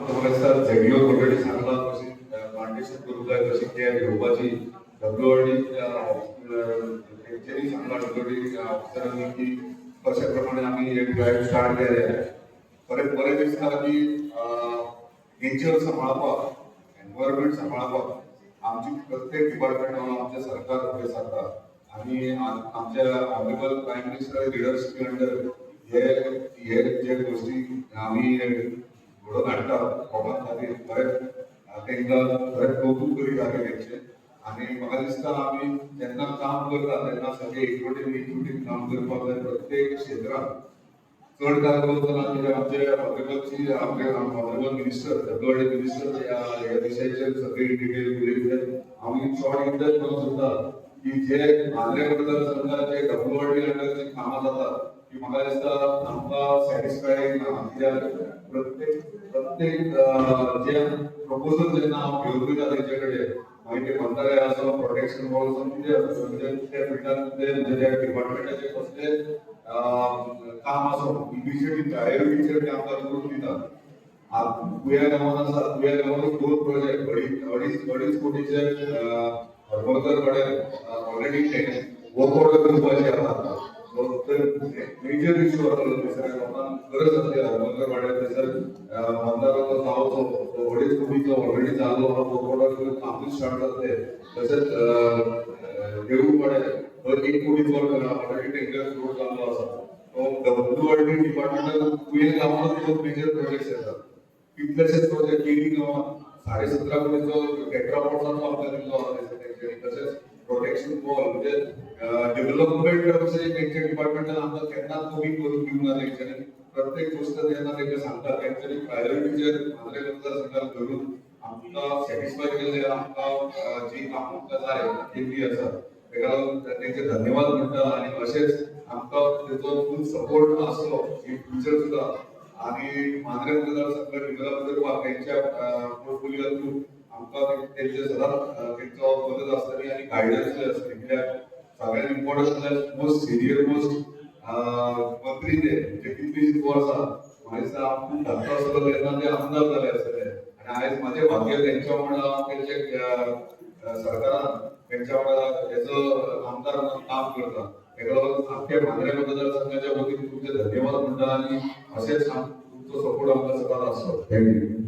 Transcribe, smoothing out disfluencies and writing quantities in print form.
तुम्हाला दिसता झेडिओ ऑलरेडी सांगला कशी मार्केशन करूंक जाय कशी केअर घेवपाची डब्ल्यूआरडी तेंच्यांनी सांगला डब्ल्यूआरडी ऑफिसरांनी की कशा प्रमाणे आम्ही एक ड्रायव्ह स्टार्ट केले बरें दिसता की नेचर सांबाळपाक एनवायरमेंट सांबाळपाक आमची प्रत्येक डिपार्टमेंट आमचे सरकार फुडें सरता आणि आमच्या honourable prime minister leadership under हे जे गोष्टी आम्ही घडोवन हाडटा लोकां खातीर तांकां बरें कौतुक करीत आमी तेंचे आनी म्हाका दिसता आमी जेन्ना काम करता तेन्ना सगळे एकवटीन काम करपाक जाय प्रत्येक क्षेत्रांत चड काम करतना आमचे ऑनरेबल मिनिस्टर डब्ल्यूआरडी मिनिस्टर ह्या विशयाचेर सगळे डिटेल उलयले आमी शॉर्ट इतलेंच म्हणूंक सोदता की जे आंध्र मतदारसंघाचे डब्ल्यूआरडी अंडरची कामां जातात की म्हाका दिसता आमकां सॅटिस्फायड ना कित्याक प्रत्येक जे प्रपोजल जेन्ना हांव घेवन वयता तेंचे कडेन मागीर ते म्हणटाले आसो प्रोटेक्शन वॉल्स म्हणजे त्या फिल्डांत त्या डिपार्टमेंटाचे कसले काम आसो इनिशिएटीव प्रायोरिटीचेर ते आमकां करून दितात कुया गांवांत आसा कुया गांवांत 2 प्रोजेक्ट अडीच कोटीचे हरमळकर कडेन ऑलरेडी वर्क ऑर्डर करपाचे आसा मेजर इश्यू आसलो थंयसर लोकांक गरज आसली हरमळकर वाड्यार थंयसर मतदाराचो जावचो 2.5 कोटीचो ऑलरेडी जाल्लो वर्क ऑर्डर करून कामूच स्टार्ट जातले तशेंच देवूळ वाड्यार 1 कोटीचो ऑलरेडी टेंडर सुरू जाल्लो आसा डब्ल्यूआरडी डिपार्टमेंटान कुये गांवांत 2 मेजर प्रोजेक्ट्स येतात कितलेशेच प्रोजेक्ट केडी गांवांत 17.5 कोटीचो टेट्रापॉड्साचो आमकां दिल्लो आसा तशेंच प्रोटेक्शन वॉल म्हणजे डेव्हलपमेंट अशें तेंच्या डिपार्टमेंटान आमकां केन्नाच कमी करून दिवंक ना तेंच्यांनी प्रत्येक गोष्ट जेन्ना तेंकां सांगता तेंच्यांनी प्रायोरिटीचेर आंध्र मतदारसंघाक धरून आमकां सॅटिस्फाय केले आमकां जी कामां जाय केल्ली आसा तेका लागून तेंचे धन्यवाद म्हणटा आनी अशेंच आमकां तेजो फूल सपोर्ट आसलो इन फ्युचर सुद्दां आनी मांद्रे मतदारसंघ डेव्हलप करपाक तेंच्या पोर्टफोलियो थ्रू आमकां तेंचे सदांच तेंचो मदत आसतली आनी गायडन्स आसतली कित्याक सगळ्यांत इम्पॉर्टंट म्हळ्यार मोस्ट सिनियर मोस्ट मंत्री ते म्हणजे कितलीशींच वर्सां म्हाका दिसता हांव धाकटो आसलो तेन्ना ते आमदार जाले आसतले आनी आयज म्हाजें भाग्य तेंच्या वांगडा हांव तेंचे सरकारान तेंच्या वांगडा हेजो आमदार म्हणून काम करता तेका लागून आख्या मांद्रे मतदारसंघाच्या वतीन तुमचे धन्यवाद म्हणटा आनी अशेंच तुमचो सपोर्ट आमकां सदांच आसलो थँक्यू